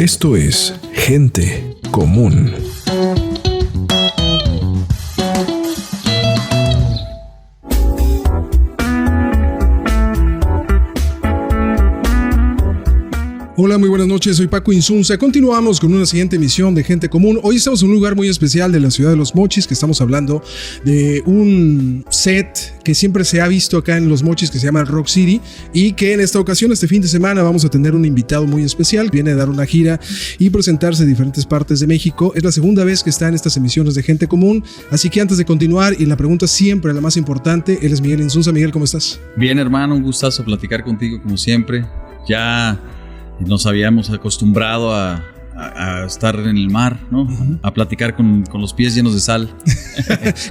Esto es Gente Común. Hola, muy buenas noches, soy Paco Insunza. Continuamos con una siguiente emisión de Gente Común. Hoy estamos en un lugar muy especial de la ciudad de Los Mochis, que estamos hablando de un set que siempre se ha visto acá en Los Mochis, que se llama Rock City, y que en esta ocasión, este fin de semana, vamos a tener un invitado muy especial. Viene a dar una gira y presentarse en diferentes partes de México. Es la segunda vez que está en estas emisiones de Gente Común, así que antes de continuar, y la pregunta siempre la más importante, él es Miguel Insunza. Miguel, ¿cómo estás? Bien, hermano, un gustazo platicar contigo como siempre. Ya nos habíamos acostumbrado a estar en el mar, ¿no? Uh-huh. A platicar con los pies llenos de sal.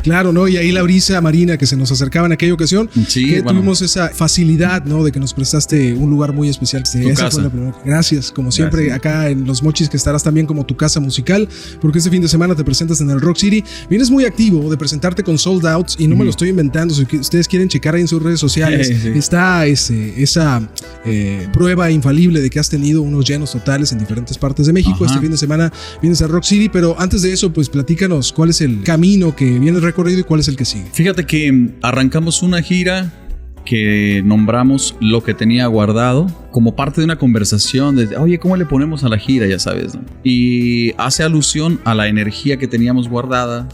Claro, ¿no? Y ahí la brisa marina que se nos acercaba en aquella ocasión, sí, que bueno, tuvimos esa facilidad, ¿no? De que nos prestaste un lugar muy especial. Esa fue la primera. Gracias, como siempre, gracias. Acá en Los Mochis, que estarás también como tu casa musical, porque este fin de semana te presentas en el Rock City. Vienes muy activo de presentarte con Sold Out, y no me lo estoy inventando. Si ustedes quieren checar ahí en sus redes sociales, sí. Está esa prueba infalible de que has tenido unos llenos totales en diferentes partes de México. Ajá. Este fin de semana vienes a Rock City, pero antes de eso, pues platícanos cuál es el camino que vienes recorrido y cuál es el que sigue. Fíjate que arrancamos una gira que nombramos Lo que tenía guardado, como parte de una conversación de, oye, ¿cómo le ponemos a la gira? Ya sabes, ¿no? Y hace alusión a la energía que teníamos guardada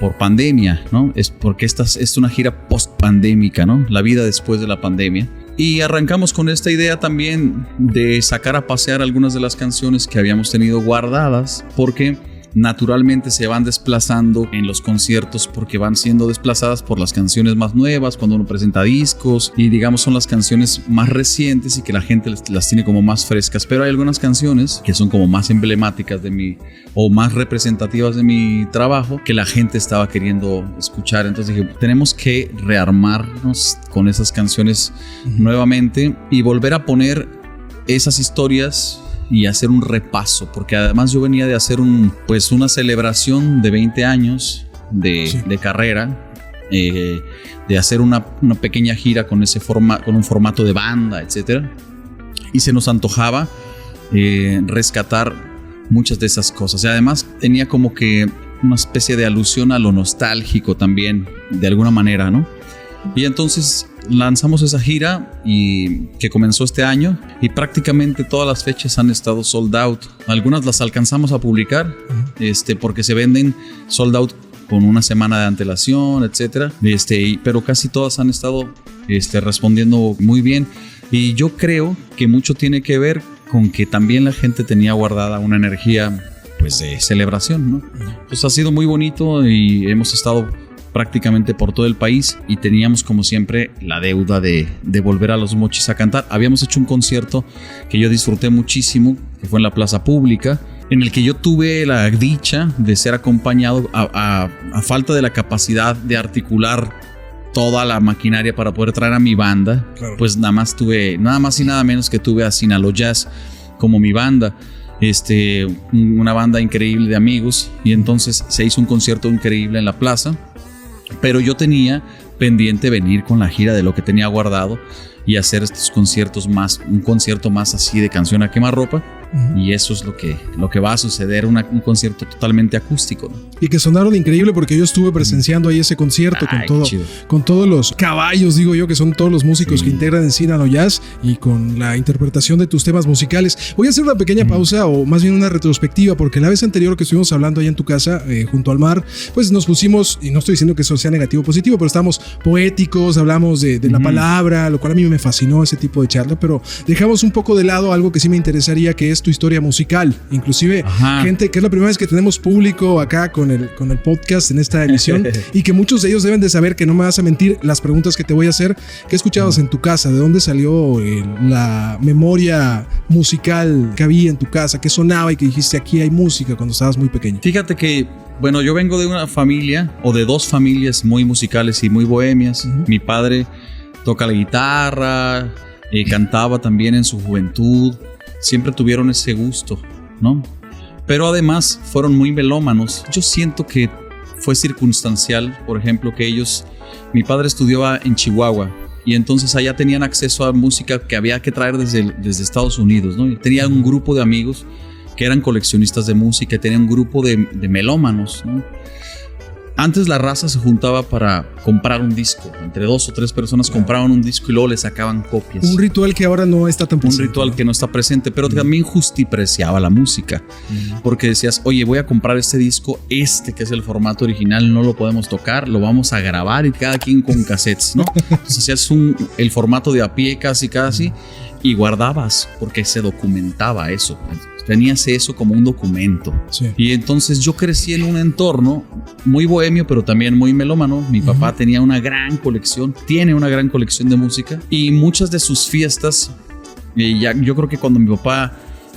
por pandemia, ¿no? Es porque esta es una gira post-pandémica, ¿no? La vida después de la pandemia. Y arrancamos con esta idea también de sacar a pasear algunas de las canciones que habíamos tenido guardadas, porque naturalmente se van desplazando en los conciertos, porque van siendo desplazadas por las canciones más nuevas cuando uno presenta discos, y digamos son las canciones más recientes y que la gente las tiene como más frescas. Pero hay algunas canciones que son como más emblemáticas de mi, o más representativas de mi trabajo, que la gente estaba queriendo escuchar. Entonces dije, tenemos que rearmarnos con esas canciones nuevamente y volver a poner esas historias y hacer un repaso, porque además yo venía de hacer una celebración de 20 años de carrera, de hacer una pequeña gira con un formato de banda, etcétera, y se nos antojaba rescatar muchas de esas cosas. Y además tenía como que una especie de alusión a lo nostálgico también, de alguna manera, ¿no? Y entonces lanzamos esa gira y que comenzó este año, y prácticamente todas las fechas han estado sold out. Algunas las alcanzamos a publicar porque se venden sold out con una semana de antelación, etcétera, pero casi todas han estado respondiendo muy bien. Y yo creo que mucho tiene que ver con que también la gente tenía guardada una energía pues de celebración, ¿no? Pues ha sido muy bonito y hemos estado prácticamente por todo el país, y teníamos como siempre la deuda de volver a Los Mochis a cantar. Habíamos hecho un concierto que yo disfruté muchísimo, que fue en la Plaza Pública, en el que yo tuve la dicha de ser acompañado a falta de la capacidad de articular toda la maquinaria para poder traer a mi banda. Claro. Pues nada más y nada menos que tuve a Sinaloa Jazz como mi banda. Una banda increíble de amigos, y entonces se hizo un concierto increíble en la plaza. Pero yo tenía pendiente venir con la gira de Lo que tenía guardado y hacer estos conciertos más, un concierto más así de canción a quemarropa. Y eso es lo que va a suceder, un concierto totalmente acústico, ¿no? Y que sonaron increíble, porque yo estuve presenciando ahí ese concierto con todos los caballos, digo yo, que son todos los músicos que integran en Sinaloa Jazz, y con la interpretación de tus temas musicales. Voy a hacer una pequeña pausa, o más bien una retrospectiva, porque la vez anterior que estuvimos hablando allá en tu casa, junto al mar, pues nos pusimos, y no estoy diciendo que eso sea negativo o positivo, pero estamos poéticos, hablamos de la palabra, lo cual a mí me fascinó ese tipo de charla, pero dejamos un poco de lado algo que sí me interesaría, que es tu historia musical. Inclusive, gente, que es la primera vez que tenemos público acá con el podcast en esta emisión, y que muchos de ellos deben de saber, que no me vas a mentir las preguntas que te voy a hacer. ¿Qué escuchabas en tu casa? ¿De dónde salió la memoria musical que había en tu casa? ¿Qué sonaba y que dijiste, aquí hay música, cuando estabas muy pequeño? Fíjate que, bueno, yo vengo de una familia, o de dos familias muy musicales y muy bohemias. Mi padre toca la guitarra, cantaba también en su juventud. Siempre tuvieron ese gusto, ¿no? Pero además fueron muy melómanos. Yo siento que fue circunstancial, por ejemplo, que mi padre estudiaba en Chihuahua, y entonces allá tenían acceso a música que había que traer desde Estados Unidos, ¿no? Y tenía un grupo de amigos que eran coleccionistas de música, y tenía un grupo de melómanos, ¿no? Antes la raza se juntaba para comprar un disco. Entre 2 o 3 personas compraban un disco y luego le sacaban copias. Un ritual que ahora no está tan presente. Un ritual que no está presente, pero también justipreciaba la música. Porque decías, oye, voy a comprar este disco, que es el formato original, no lo podemos tocar, lo vamos a grabar, y cada quien con cassettes, ¿no? Entonces hacías el formato de a pie casi, y guardabas, porque se documentaba eso. Tenías eso como un documento. Sí. Y entonces yo crecí en un entorno muy bohemio, pero también muy melómano. Mi papá tenía tiene una gran colección de música, y muchas de sus fiestas, yo creo que cuando mi papá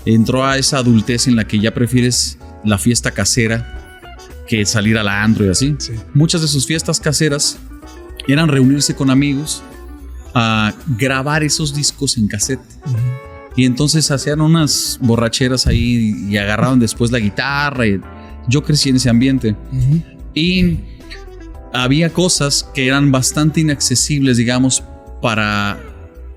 entró a esa adultez en la que ya prefieres la fiesta casera que salir a la antro y así, sí. Muchas de sus fiestas caseras eran reunirse con amigos a grabar esos discos en cassette. Y entonces hacían unas borracheras ahí y agarraban después la guitarra. Y yo crecí en ese ambiente. Y había cosas que eran bastante inaccesibles, digamos, para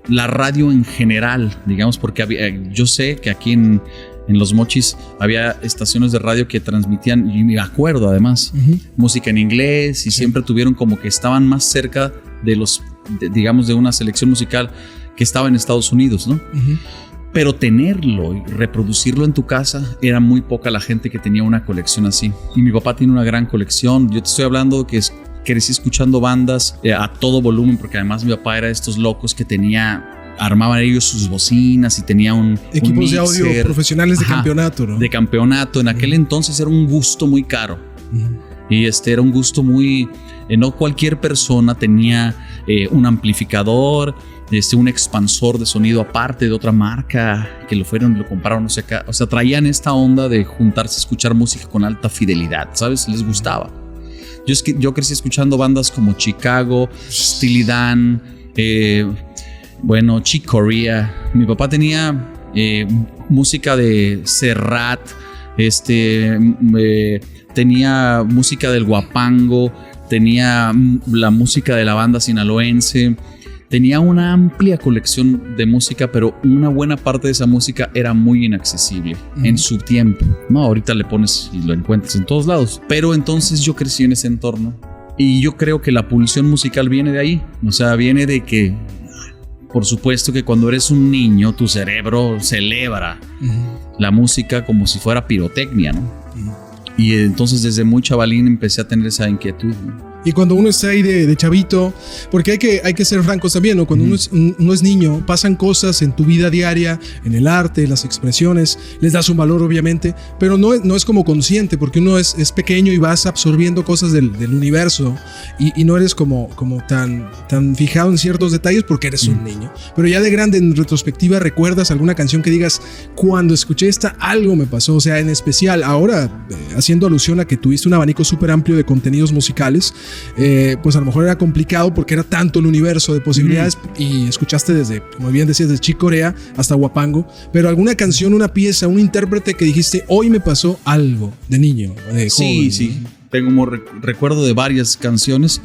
la radio en general, digamos, porque yo sé que aquí en Los Mochis había estaciones de radio que transmitían, y me acuerdo además, música en inglés, y siempre tuvieron como que estaban más cerca digamos, de una selección musical que estaba en Estados Unidos, ¿no? Pero tenerlo y reproducirlo en tu casa, era muy poca la gente que tenía una colección así. Y mi papá tiene una gran colección. Yo te estoy hablando que crecí escuchando bandas a todo volumen, porque además mi papá era de estos locos que armaban ellos sus bocinas y tenía equipos de audio profesionales de campeonato, ¿no? De campeonato. En aquel entonces era un gusto muy caro. Y era un gusto muy... no cualquier persona tenía un amplificador, un expansor de sonido aparte de otra marca, que lo compraron, no sé acá. O sea, traían esta onda de juntarse a escuchar música con alta fidelidad, ¿sabes? Les gustaba. Yo crecí escuchando bandas como Chicago, Steely Dan, Chick Corea. Mi papá tenía música de Serrat, tenía música del Guapango, tenía la música de la banda sinaloense. Tenía una amplia colección de música, pero una buena parte de esa música era muy inaccesible en su tiempo. No, ahorita le pones y lo encuentras en todos lados. Pero entonces yo crecí en ese entorno, y yo creo que la pulsión musical viene de ahí. O sea, viene de que, por supuesto que cuando eres un niño, tu cerebro celebra la música como si fuera pirotecnia, ¿no? Y entonces desde muy chavalín empecé a tener esa inquietud, ¿no? Y cuando uno está ahí de chavito, porque hay que ser francos también, ¿no? Cuando uno es niño, pasan cosas en tu vida diaria, en el arte, en las expresiones, les das un valor obviamente, pero no es como consciente, porque uno es pequeño y vas absorbiendo cosas del universo, y no eres como tan fijado en ciertos detalles porque eres un niño. Pero ya de grande, en retrospectiva, ¿recuerdas alguna canción que digas, cuando escuché esta, algo me pasó? O sea, en especial, ahora, haciendo alusión a que tuviste un abanico súper amplio de contenidos musicales, pues a lo mejor era complicado porque era tanto el universo de posibilidades, y escuchaste desde, como bien decías, de Chick Corea hasta Guapango, pero alguna canción, una pieza, un intérprete que dijiste, hoy me pasó algo de niño, de joven. Sí. Tengo recuerdo de varias canciones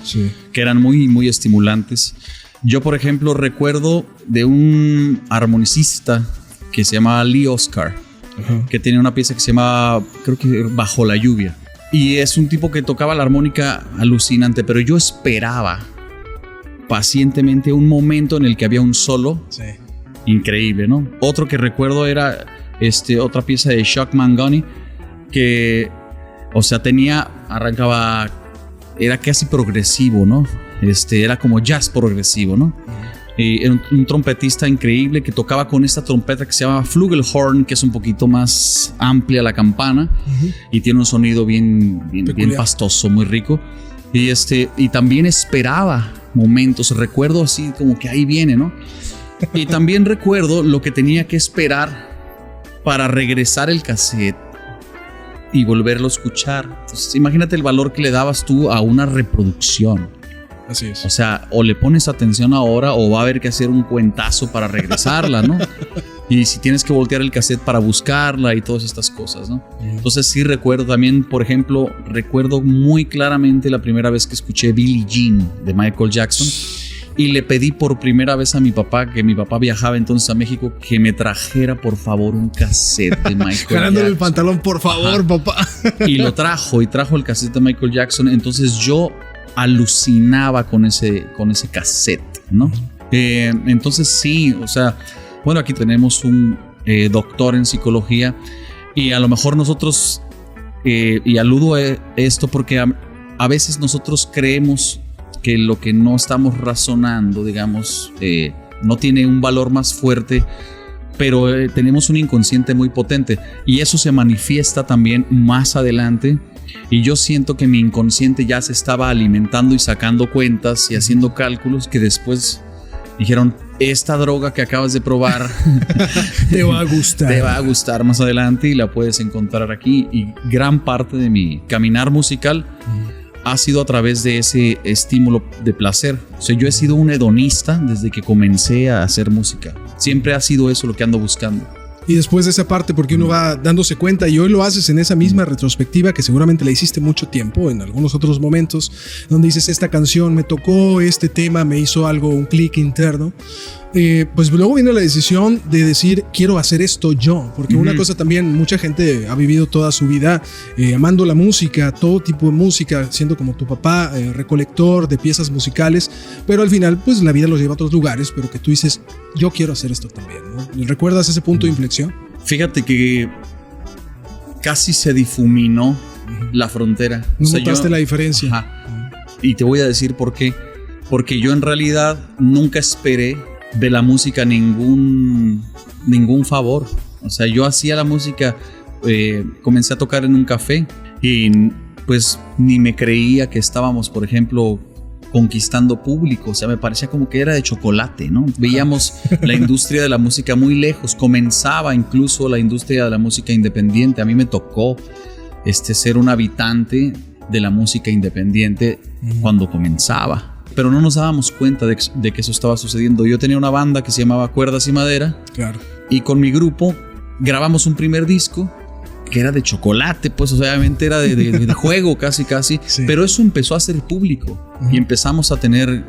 que eran muy, muy estimulantes. Yo, por ejemplo, recuerdo de un armonicista que se llamaba Lee Oscar, que tenía una pieza que se llamaba, creo que Bajo la lluvia. Y es un tipo que tocaba la armónica alucinante, pero yo esperaba pacientemente un momento en el que había un solo increíble, ¿no? Otro que recuerdo era otra pieza de Chuck Mangione, que, o sea, arrancaba, era casi progresivo, ¿no? Era como jazz progresivo, ¿no? Era un trompetista increíble que tocaba con esta trompeta que se llama Flugelhorn, que es un poquito más amplia la campana, y tiene un sonido bien pastoso, muy rico. Y también esperaba momentos, recuerdo así como que ahí viene, ¿no? Y también recuerdo lo que tenía que esperar para regresar el cassette y volverlo a escuchar. Entonces, imagínate el valor que le dabas tú a una reproducción. Así es. O sea, o le pones atención ahora, o va a haber que hacer un cuentazo para regresarla, ¿no? Y si tienes que voltear el cassette para buscarla y todas estas cosas, ¿no? Entonces sí recuerdo también, por ejemplo, recuerdo muy claramente la primera vez que escuché Billie Jean de Michael Jackson, y le pedí por primera vez a mi papá, que mi papá viajaba entonces a México, que me trajera por favor un cassette de Michael Jalándole Jackson. el pantalón, por favor, papá. Y lo trajo, el cassette de Michael Jackson. Entonces yo alucinaba con ese cassette, ¿no? Entonces sí, o sea, bueno, aquí tenemos un doctor en psicología y a lo mejor nosotros, y aludo a esto porque a veces nosotros creemos que lo que no estamos razonando, digamos, no tiene un valor más fuerte, pero tenemos un inconsciente muy potente y eso se manifiesta también más adelante. Y yo siento que mi inconsciente ya se estaba alimentando y sacando cuentas y haciendo cálculos que después dijeron, esta droga que acabas de probar te va a gustar. Te va a gustar más adelante y la puedes encontrar aquí. Y gran parte de mi caminar musical ha sido a través de ese estímulo de placer. O sea, yo he sido un hedonista desde que comencé a hacer música. Siempre ha sido eso lo que ando buscando. Y después de esa parte, porque uno va dándose cuenta y hoy lo haces en esa misma retrospectiva que seguramente la hiciste mucho tiempo, en algunos otros momentos, donde dices, esta canción me tocó, este tema me hizo algo, un clic interno. Pues luego viene la decisión de decir, quiero hacer esto yo, porque una cosa también, mucha gente ha vivido toda su vida amando la música, todo tipo de música, siendo como tu papá, recolector de piezas musicales, pero al final pues la vida los lleva a otros lugares, pero que tú dices, yo quiero hacer esto también, ¿no? ¿Recuerdas ese punto de inflexión? Fíjate que casi se difuminó la frontera. ¿No notaste la diferencia? Ajá. Y te voy a decir por qué. Porque yo en realidad nunca esperé de la música ningún favor. O sea, yo hacía la música, comencé a tocar en un café y pues ni me creía que estábamos, por ejemplo, conquistando público. O sea, me parecía como que era de chocolate, ¿no? Veíamos la industria de la música muy lejos. Comenzaba incluso la industria de la música independiente. A mí me tocó ser un habitante de la música independiente cuando comenzaba. Pero no nos dábamos cuenta de que eso estaba sucediendo. Yo tenía una banda que se llamaba Cuerdas y Madera. Claro. Y con mi grupo grabamos un primer disco que era de chocolate, pues obviamente era de juego casi. Sí. Pero eso empezó a ser público. Y empezamos a tener,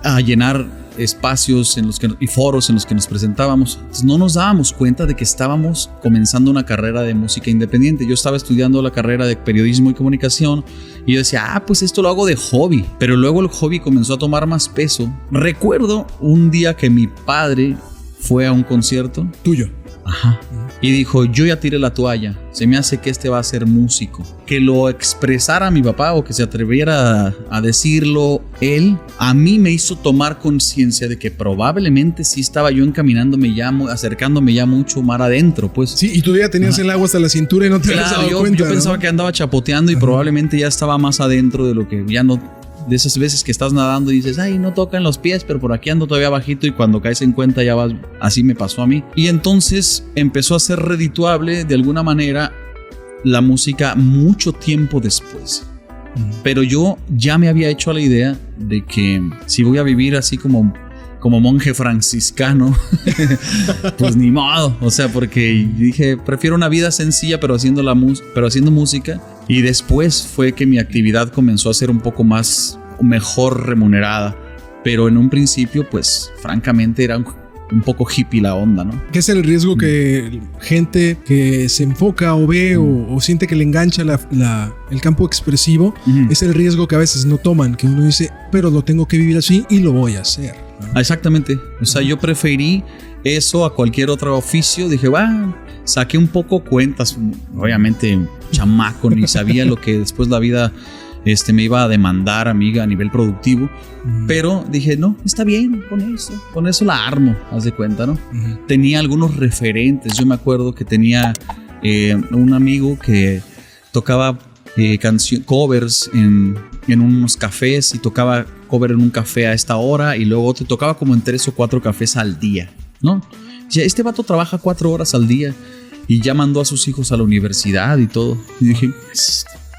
a llenar espacios y foros en los que nos presentábamos. Entonces no nos dábamos cuenta de que estábamos comenzando una carrera de música independiente. Yo estaba estudiando la carrera de periodismo y comunicación y yo decía, pues esto lo hago de hobby. Pero luego el hobby comenzó a tomar más peso. Recuerdo un día que mi padre fue a un concierto tuyo. Ajá. Y dijo, yo ya tiré la toalla, se me hace que va a ser músico. Que lo expresara mi papá o que se atreviera a decirlo él, a mí me hizo tomar conciencia de que probablemente sí estaba yo acercándome ya mucho mar adentro, pues. Sí, y tú ya tenías el agua hasta la cintura y no te habías dado cuenta. Yo pensaba que andaba chapoteando y probablemente ya estaba más adentro de lo que ya no... De esas veces que estás nadando y dices, ay, no tocan los pies, pero por aquí ando todavía bajito, y cuando caes en cuenta ya vas. Así me pasó a mí. Y entonces empezó a ser redituable de alguna manera la música mucho tiempo después. Pero yo ya me había hecho a la idea de que si voy a vivir así como monje franciscano, pues ni modo. O sea, porque dije, prefiero una vida sencilla pero haciendo música. Y después fue que mi actividad comenzó a ser un poco mejor remunerada. Pero en un principio, pues francamente era un poco hippie la onda, ¿no? ¿Qué es el riesgo que gente que se enfoca o ve o siente que le engancha el campo expresivo? Es el riesgo que a veces no toman, que uno dice, pero lo tengo que vivir así y lo voy a hacer, ¿no? Exactamente. O sea, yo preferí eso a cualquier otro oficio. Dije, saqué un poco cuentas. Obviamente, chamaco, ni sabía lo que después la vida me iba a demandar a mí a nivel productivo. Pero dije, no, está bien, con eso la armo, haz de cuenta, ¿no? Tenía algunos referentes. Yo me acuerdo que tenía un amigo que tocaba covers en unos cafés, y tocaba cover en un café a esta hora, y luego te tocaba como en 3 o 4 cafés al día, ¿no? Ya este vato trabaja 4 horas al día y ya mandó a sus hijos a la universidad y todo. Y dije,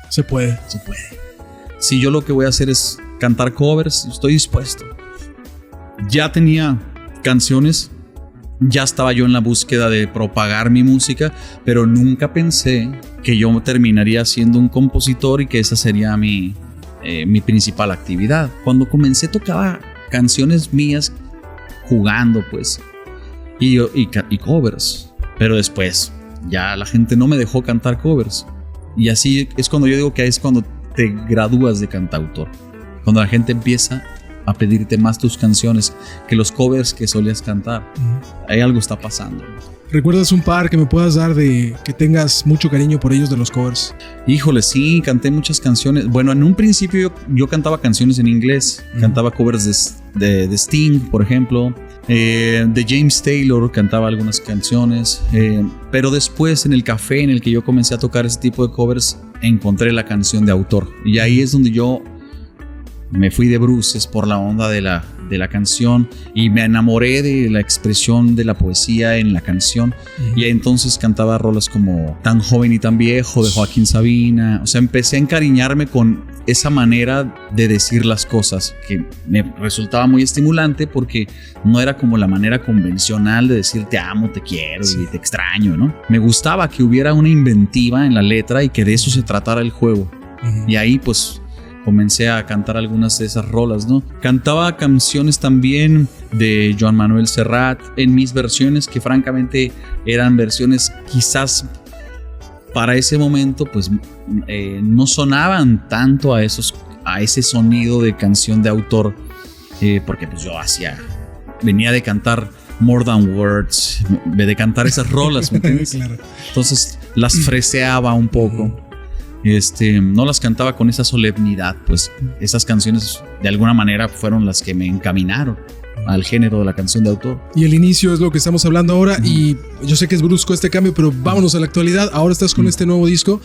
se puede. Si yo lo que voy a hacer es cantar covers, estoy dispuesto. Ya tenía canciones, ya estaba yo en la búsqueda de propagar mi música, pero nunca pensé que yo terminaría siendo un compositor y que esa sería mi mi principal actividad. Cuando comencé tocaba canciones mías jugando, pues, y covers, pero después ya la gente no me dejó cantar covers, y así es cuando yo digo que es cuando te gradúas de cantautor, cuando la gente empieza a pedirte más tus canciones que los covers que solías cantar. Ahí algo está pasando. ¿Recuerdas un par que me puedas dar de que tengas mucho cariño por ellos de los covers? Híjole, sí, canté muchas canciones. Bueno, en un principio yo cantaba canciones en inglés. Cantaba covers de Sting, por ejemplo. De James Taylor cantaba algunas canciones. Pero después, en el café en el que yo comencé a tocar ese tipo de covers, encontré la canción de autor. Y ahí es donde yo me fui de bruces por la onda de la canción y me enamoré de la expresión de la poesía en la canción. Y entonces cantaba rolas como Tan joven y tan viejo de Joaquín Sabina. O sea, empecé a encariñarme con esa manera de decir las cosas que me resultaba muy estimulante, porque no era como la manera convencional de decir te amo, te quiero y te extraño, ¿no? Me gustaba que hubiera una inventiva en la letra y que de eso se tratara el juego. Y ahí pues comencé a cantar algunas de esas rolas, ¿no? Cantaba canciones también de Joan Manuel Serrat en mis versiones, que francamente eran versiones quizás para ese momento pues no sonaban tanto a ese sonido de canción de autor, porque pues yo venía de cantar More Than Words, de cantar esas rolas, ¿me entiendes? Claro. Entonces las freseaba un poco. No las cantaba con esa solemnidad, pues esas canciones de alguna manera fueron las que me encaminaron al género de la canción de autor. Y el inicio es lo que estamos hablando ahora. Y yo sé que es brusco este cambio, pero vámonos a la actualidad. Ahora estás con este nuevo disco.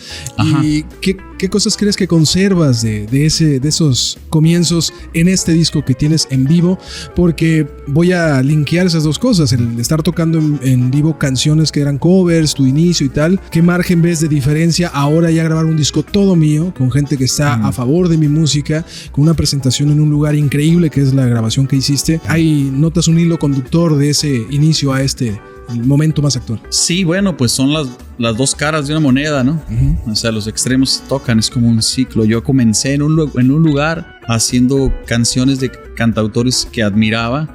¿Y qué cosas crees que conservas de esos comienzos en este disco que tienes en vivo? Porque voy a linkear esas dos cosas, el estar tocando en vivo canciones que eran covers, tu inicio y tal. ¿Qué margen ves de diferencia ahora ya grabar un disco todo mío, con gente que está a favor de mi música, con una presentación en un lugar increíble que es la grabación que hiciste? ¿Notas un hilo conductor de ese inicio a el momento más actual? Sí, bueno, pues son las dos caras de una moneda, ¿no? O sea, los extremos se tocan, es como un ciclo. Yo comencé en un lugar haciendo canciones de cantautores que admiraba,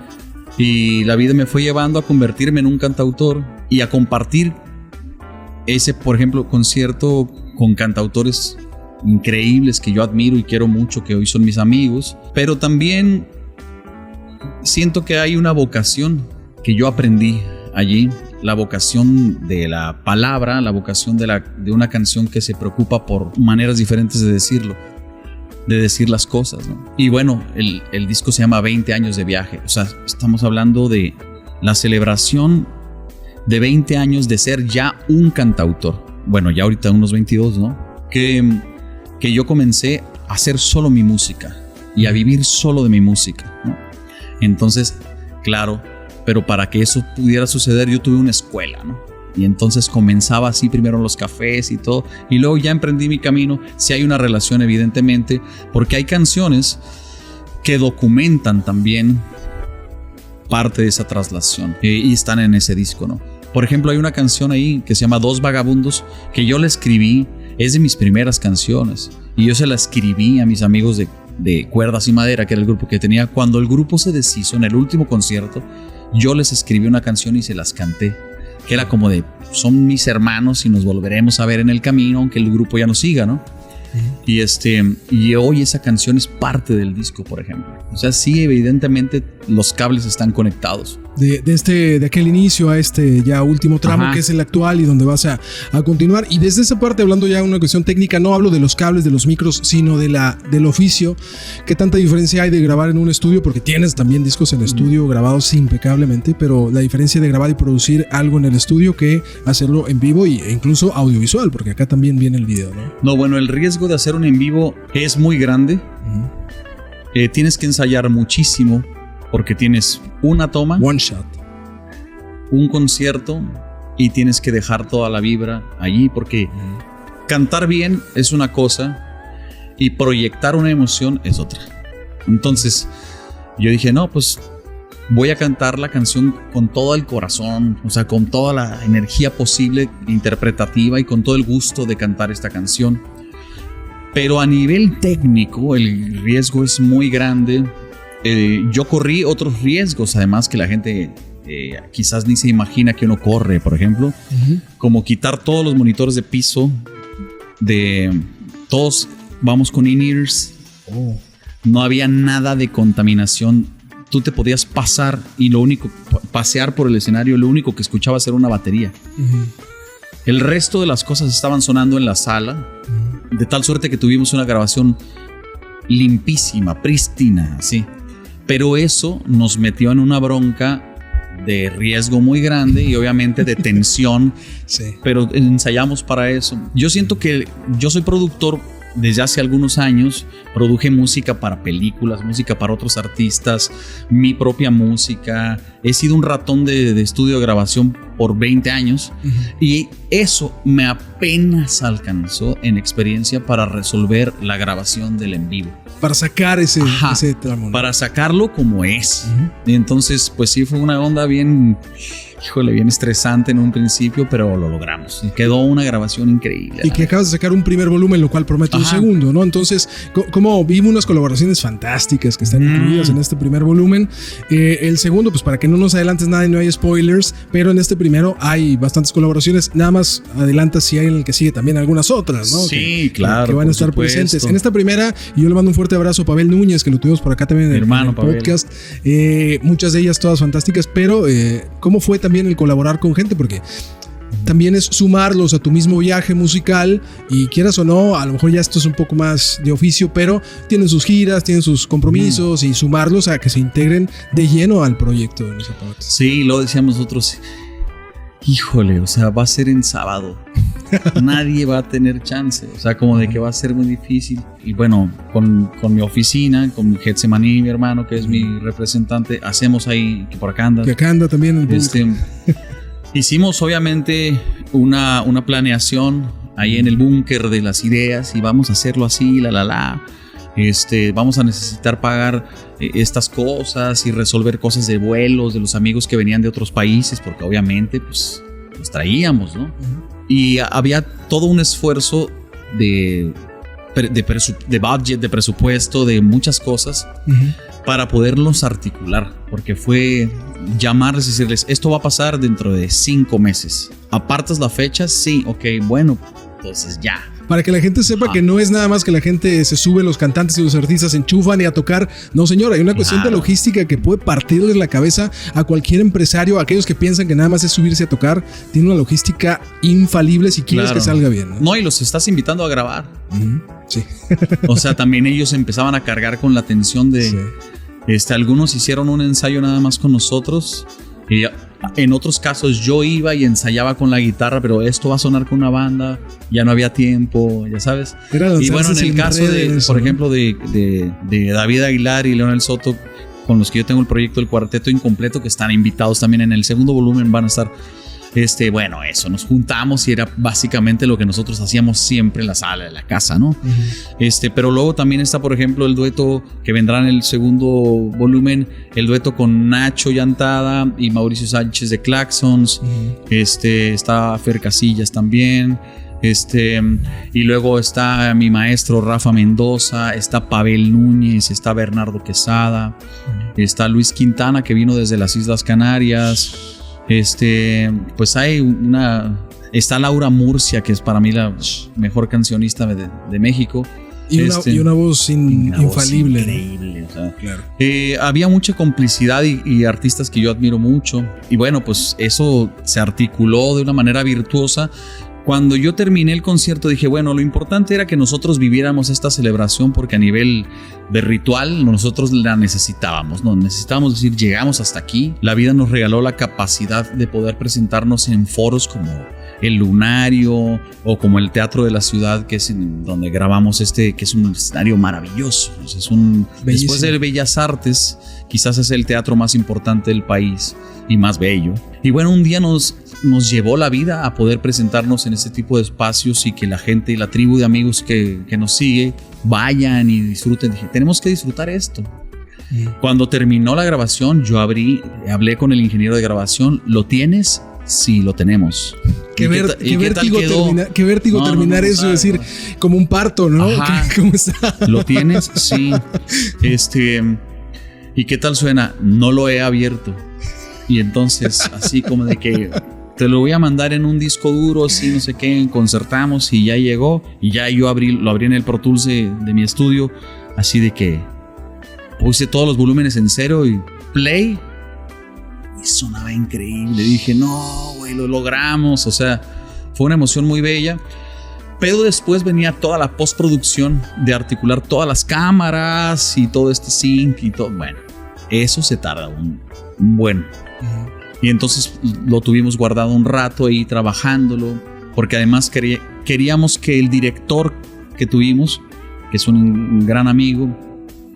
y la vida me fue llevando a convertirme en un cantautor y a compartir ese, por ejemplo, concierto con cantautores increíbles que yo admiro y quiero mucho, que hoy son mis amigos. Pero también siento que hay una vocación que yo aprendí allí, la vocación de la palabra, la vocación de una canción que se preocupa por maneras diferentes de decirlo, de decir las cosas, ¿no? Y bueno, el disco se llama 20 años de viaje. O sea, estamos hablando de la celebración de 20 años de ser ya un cantautor. Bueno, ya ahorita unos 22, ¿no? Que yo comencé a hacer solo mi música y a vivir solo de mi música, ¿no? Entonces, claro, pero para que eso pudiera suceder yo tuve una escuela, ¿no? Y entonces comenzaba así primero en los cafés y todo, y luego ya emprendí mi camino. Sí hay una relación, evidentemente, porque hay canciones que documentan también parte de esa traslación y están en ese disco, ¿no? Por ejemplo, hay una canción ahí que se llama Dos Vagabundos, que yo la escribí, es de mis primeras canciones, y yo se la escribí a mis amigos de Cuerdas y Madera, que era el grupo que tenía. Cuando el grupo se deshizo en el último concierto, yo les escribí una canción y se las canté, que era como de, son mis hermanos y nos volveremos a ver en el camino, aunque el grupo ya no siga, ¿no? Y hoy esa canción es parte del disco, por ejemplo. O sea, sí, evidentemente los cables están conectados. De aquel inicio a este ya último tramo, que es el actual y donde vas a continuar. Y desde esa parte, hablando ya de una cuestión técnica, no hablo de los cables, de los micros, sino del oficio. ¿Qué tanta diferencia hay de grabar en un estudio? Porque tienes también discos en estudio grabados impecablemente, pero la diferencia de grabar y producir algo en el estudio que hacerlo en vivo e incluso audiovisual, porque acá también viene el video, ¿no? No, bueno, el riesgo de hacer un en vivo es muy grande. Tienes que ensayar muchísimo, porque tienes una toma, one shot, un concierto, y tienes que dejar toda la vibra allí, porque cantar bien es una cosa y proyectar una emoción es otra. Entonces yo dije, no, pues voy a cantar la canción con todo el corazón, o sea, con toda la energía posible interpretativa y con todo el gusto de cantar esta canción. Pero a nivel técnico el riesgo es muy grande. Yo corrí otros riesgos, además, que la gente quizás ni se imagina que uno corre, por ejemplo, como quitar todos los monitores de piso, todos vamos con in-ears. No había nada de contaminación. Tú te podías pasear por el escenario, lo único que escuchabas era una batería. El resto de las cosas estaban sonando en la sala, de tal suerte que tuvimos una grabación limpísima, prístina, así. Pero eso nos metió en una bronca de riesgo muy grande y obviamente de tensión. Sí. Pero ensayamos para eso. Yo siento que yo soy productor desde hace algunos años. Produje música para películas, música para otros artistas, mi propia música. He sido un ratón de estudio de grabación por 20 años y eso me apenas alcanzó en experiencia para resolver la grabación del en vivo. Para sacar ese tramo, ¿no? Para sacarlo como es. Y entonces, pues sí, fue una onda bien estresante en un principio, pero lo logramos. Y quedó una grabación increíble. Y que acabas de sacar un primer volumen, lo cual promete un segundo, ¿no? Entonces, como vimos unas colaboraciones fantásticas que están incluidas en este primer volumen. El segundo, pues para que no nos adelantes nada y no hay spoilers, pero en este primero hay bastantes colaboraciones. Nada más adelanta si hay en el que sigue también algunas otras, ¿no? Sí, claro. Que van a estar presentes. En esta primera, y yo le mando un fuerte abrazo a Pavel Núñez, que lo tuvimos por acá también en el podcast. Muchas de ellas todas fantásticas, pero ¿cómo fue también el colaborar con gente? Porque también es sumarlos a tu mismo viaje musical y quieras o no, a lo mejor ya esto es un poco más de oficio, pero tienen sus giras, tienen sus compromisos y sumarlos a que se integren de lleno al proyecto en esa parte. Sí, lo decíamos nosotros. Híjole, o sea, va a ser en sábado. Nadie va a tener chance. O sea, como de que va a ser muy difícil. Y bueno, con mi oficina, con Getsemaní, mi hermano, que es mi representante, hacemos ahí, que por acá anda. Que acá anda también. Hicimos obviamente una planeación ahí en el búnker de las ideas y vamos a hacerlo así, vamos a necesitar pagar estas cosas y resolver cosas de vuelos de los amigos que venían de otros países, porque obviamente pues los traíamos, ¿no? Y había todo un esfuerzo de budget, de presupuesto, de muchas cosas para poderlos articular, porque fue llamarles y decirles, esto va a pasar dentro de 5 meses. ¿Apartas la fecha? Sí, ok, bueno, entonces ya. Para que la gente sepa que no es nada más que la gente se sube, los cantantes y los artistas se enchufan y a tocar. No, señor, hay una cuestión de logística que puede partirles la cabeza a cualquier empresario. Aquellos que piensan que nada más es subirse a tocar, tiene una logística infalible si quieres que salga bien, ¿no? No, y los estás invitando a grabar. Sí. O sea, también ellos empezaban a cargar con la tensión de... Sí. Algunos hicieron un ensayo nada más con nosotros. Y en otros casos yo iba y ensayaba con la guitarra, pero esto va a sonar con una banda, ya no había tiempo, ya sabes. Y bueno, en el caso de, por ejemplo, de David Aguilar y Leonel Soto, con los que yo tengo el proyecto del Cuarteto Incompleto, que están invitados también en el segundo volumen, van a estar. Bueno, eso, nos juntamos y era básicamente lo que nosotros hacíamos siempre en la sala de la casa, ¿no? Pero luego también está, por ejemplo, el dueto que vendrá en el segundo volumen, el dueto con Nacho Llantada y Mauricio Sánchez de Claxons. Está Fer Casillas también. Y luego está mi maestro Rafa Mendoza, está Pavel Núñez, está Bernardo Quesada, está Luis Quintana, que vino desde las Islas Canarias. Pues hay está Laura Murcia, que es para mí la mejor cancionista de México. Y una voz infalible. Voz increíble, o sea, claro. Había mucha complicidad y artistas que yo admiro mucho. Y bueno, pues eso se articuló de una manera virtuosa. Cuando yo terminé el concierto dije, bueno, lo importante era que nosotros viviéramos esta celebración porque a nivel de ritual nosotros la necesitábamos, ¿no? Necesitábamos decir, llegamos hasta aquí. La vida nos regaló la capacidad de poder presentarnos en foros como el Lunario o como el Teatro de la Ciudad, que es donde grabamos que es un escenario maravilloso. Es después de Bellas Artes, quizás es el teatro más importante del país y más bello. Y bueno, un día nos llevó la vida a poder presentarnos en este tipo de espacios y que la gente y la tribu de amigos que nos sigue vayan y disfruten. Dije, tenemos que disfrutar esto. Cuando terminó la grabación, yo hablé con el ingeniero de grabación. ¿Lo tienes? Sí, lo tenemos. Qué vértigo terminar eso, es decir, como un parto, ¿no? ¿Cómo está? ¿Lo tienes? Sí. ¿Y qué tal suena? No lo he abierto. Y entonces, así como de que te lo voy a mandar en un disco duro, así no sé qué, concertamos y ya llegó. Y ya yo lo abrí en el Pro Tools de mi estudio, así de que puse todos los volúmenes en cero y play. Y sonaba increíble. Dije, no, güey, lo logramos. O sea, fue una emoción muy bella. Pero después venía toda la postproducción de articular todas las cámaras y todo este sync y todo. Bueno, eso se tarda un buen. Y entonces lo tuvimos guardado un rato ahí trabajándolo. Porque además queríamos que el director que tuvimos, que es un gran amigo,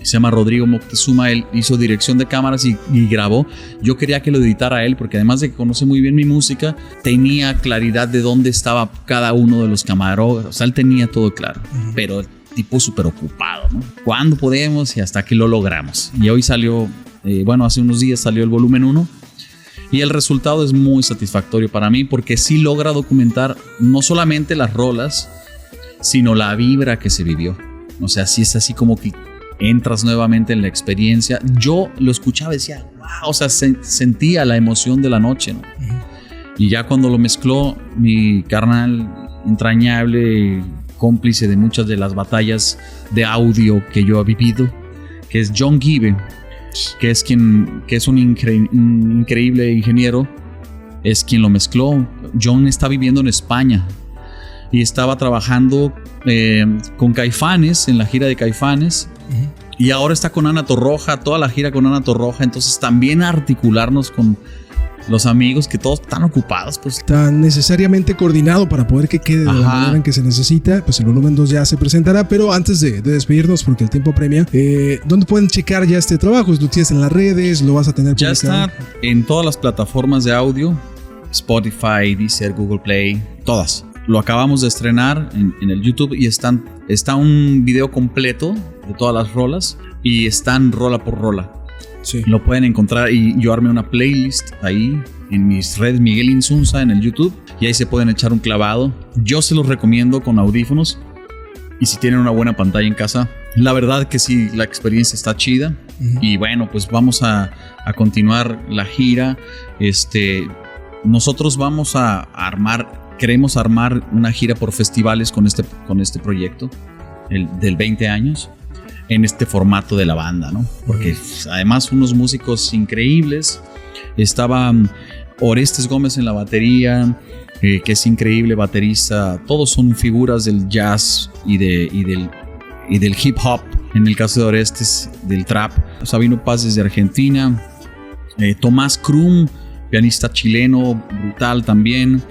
se llama Rodrigo Moctezuma, él hizo dirección de cámaras y grabó. Yo quería que lo editara él porque además de que conoce muy bien mi música, tenía claridad de dónde estaba cada uno de los camarógrafos. O sea, él tenía todo claro, pero el tipo súper ocupado, ¿no? ¿Cuándo podemos? Y hasta que lo logramos. Y hoy salió, hace unos días salió el volumen 1 y el resultado es muy satisfactorio para mí porque sí logra documentar no solamente las rolas, sino la vibra que se vivió. O sea, sí es así como que entras nuevamente en la experiencia. Yo lo escuchaba y decía, wow, o sea, sentía la emoción de la noche, ¿no? Y ya cuando lo mezcló mi carnal entrañable, cómplice de muchas de las batallas de audio que yo he vivido, que es John Gibe, que es un increíble ingeniero, es quien lo mezcló. John está viviendo en España y estaba trabajando con Caifanes, en la gira de Caifanes. Y ahora está con Ana Torroja, toda la gira con Ana Torroja. Entonces también articularnos con los amigos que todos están ocupados, pues está necesariamente coordinado para poder que quede de la manera en que se necesita. Pues el volumen 2 ya se presentará, pero antes de despedirnos, porque el tiempo premia, ¿dónde pueden checar ya este trabajo? ¿Lo tienes en las redes? ¿Lo vas a tener ya publicado? Está en todas las plataformas de audio, Spotify, Deezer, Google Play, todas. Lo acabamos de estrenar en el YouTube y está un video completo de todas las rolas y están rola por rola. Sí. Lo pueden encontrar y yo armé una playlist ahí en mis redes Miguel Insunza en el YouTube y ahí se pueden echar un clavado. Yo se los recomiendo con audífonos y si tienen una buena pantalla en casa, la verdad que sí, la experiencia está chida. Y bueno, pues vamos a continuar la gira. Nosotros vamos a queremos armar una gira por festivales con este proyecto, el del 20 años, en este formato de la banda, ¿no? Porque además unos músicos increíbles. Estaba Orestes Gómez en la batería, que es increíble baterista. Todos son figuras del jazz y del hip hop. En el caso de Orestes, del trap. Sabino Paz desde Argentina. Tomás Krum, pianista chileno, brutal también.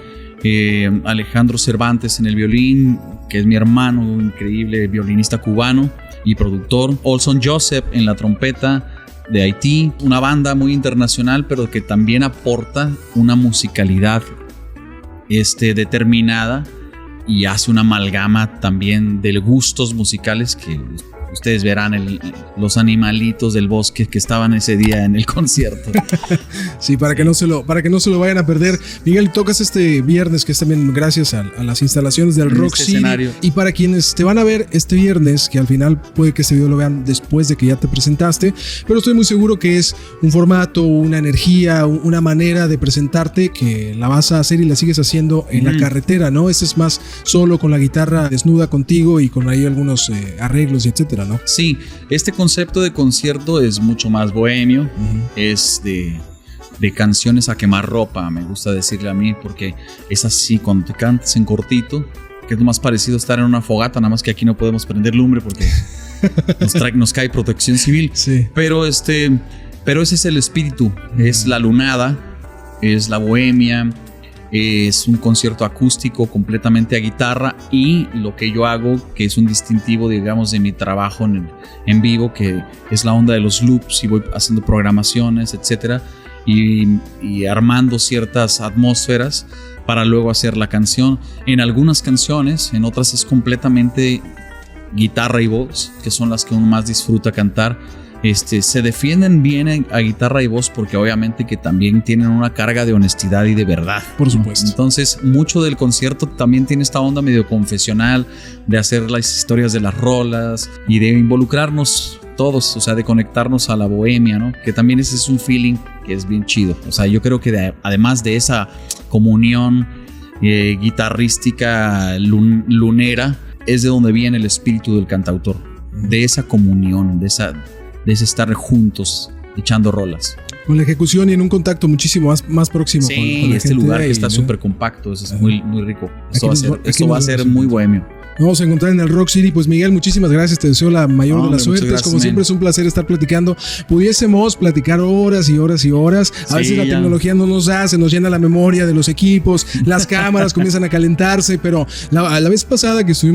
Alejandro Cervantes en el violín, que es mi hermano, un increíble violinista cubano y productor. Olson Joseph en la trompeta de Haití, una banda muy internacional, pero que también aporta una musicalidad determinada y hace una amalgama también de gustos musicales que ustedes verán los animalitos del bosque que estaban ese día en el concierto. Sí, para que no se lo vayan a perder. Miguel, tocas este viernes, que es también gracias a las instalaciones del Rock City. Escenario. Y para quienes te van a ver este viernes, que al final puede que este video lo vean después de que ya te presentaste, pero estoy muy seguro que es un formato, una energía, una manera de presentarte que la vas a hacer y la sigues haciendo en la carretera, ¿no? Este es más solo con la guitarra desnuda contigo y con ahí algunos arreglos y etcétera, ¿no? Sí, este concepto de concierto es mucho más bohemio, es de canciones a quemarropa, me gusta decirle a mí, porque es así, cuando te cantas en cortito, que es lo más parecido a estar en una fogata, nada más que aquí no podemos prender lumbre porque nos cae protección civil. Sí. Pero ese es el espíritu, es la lunada, es la bohemia. Es un concierto acústico completamente a guitarra y lo que yo hago, que es un distintivo, digamos, de mi trabajo en vivo, que es la onda de los loops y voy haciendo programaciones, etcétera, y armando ciertas atmósferas para luego hacer la canción. En algunas canciones, en otras es completamente guitarra y voz, que son las que uno más disfruta cantar. se defienden bien a guitarra y voz porque obviamente que también tienen una carga de honestidad y de verdad. Por supuesto. Entonces, mucho del concierto también tiene esta onda medio confesional de hacer las historias de las rolas y de involucrarnos todos, o sea, de conectarnos a la bohemia, ¿no? Que también ese es un feeling que es bien chido. O sea, yo creo que además de esa comunión guitarrística lunera, es de donde viene el espíritu del cantautor, de esa comunión, de ese estar juntos echando rolas. Con la ejecución y en un contacto muchísimo más próximo. Sí, con la este gente lugar que está súper compacto, eso es muy rico. Esto va a ser muy bohemio. Nos vamos a encontrar en el Rock City. Pues Miguel, muchísimas gracias, te deseo la mayor de las suertes. Gracias, como siempre es un placer estar platicando. Pudiésemos platicar horas y horas y horas. A veces la tecnología no nos da, se nos llena la memoria de los equipos, las cámaras comienzan a calentarse, pero la vez pasada que tuve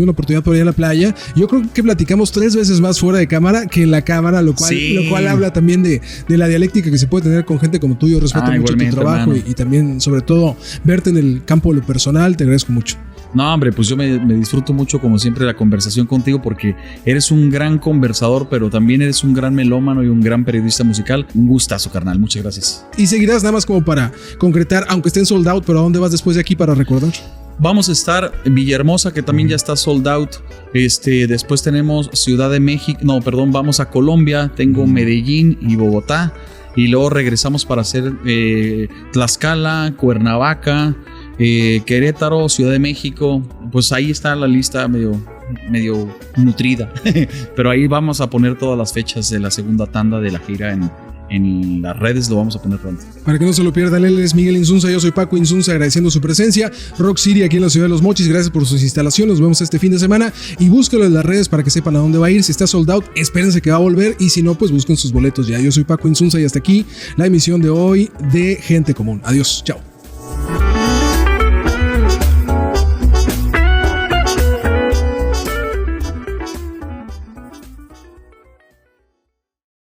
una oportunidad por ir a la playa, yo creo que platicamos 3 veces más fuera de cámara que en la cámara, lo cual habla también de la dialéctica que se puede tener con gente como tú. Yo respeto mucho tu trabajo y también, sobre todo, verte en el campo de lo personal. Te agradezco mucho. No, hombre, pues yo me disfruto mucho, como siempre, la conversación contigo porque eres un gran conversador, pero también eres un gran melómano y un gran periodista musical. Un gustazo, carnal. Muchas gracias. Y seguirás, nada más como para concretar, aunque esté en sold out, pero ¿a dónde vas después de aquí para recordar? Vamos a estar en Villahermosa, que también ya está sold out. Después tenemos Ciudad de México. No, perdón, vamos a Colombia. Tengo Medellín y Bogotá. Y luego regresamos para hacer Tlaxcala, Cuernavaca, Querétaro, Ciudad de México. Pues ahí está la lista medio nutrida. Pero ahí vamos a poner todas las fechas de la segunda tanda de la gira en las redes, lo vamos a poner pronto. Para que no se lo pierdan, él es Miguel Insunza, yo soy Paco Insunza, agradeciendo su presencia. Rock City aquí en la ciudad de Los Mochis, gracias por sus instalaciones, nos vemos este fin de semana y búsquelo en las redes para que sepan a dónde va a ir. Si está sold out, espérense que va a volver y si no, pues busquen sus boletos ya. Yo soy Paco Insunza y hasta aquí la emisión de hoy de Gente Común. Adiós, chao.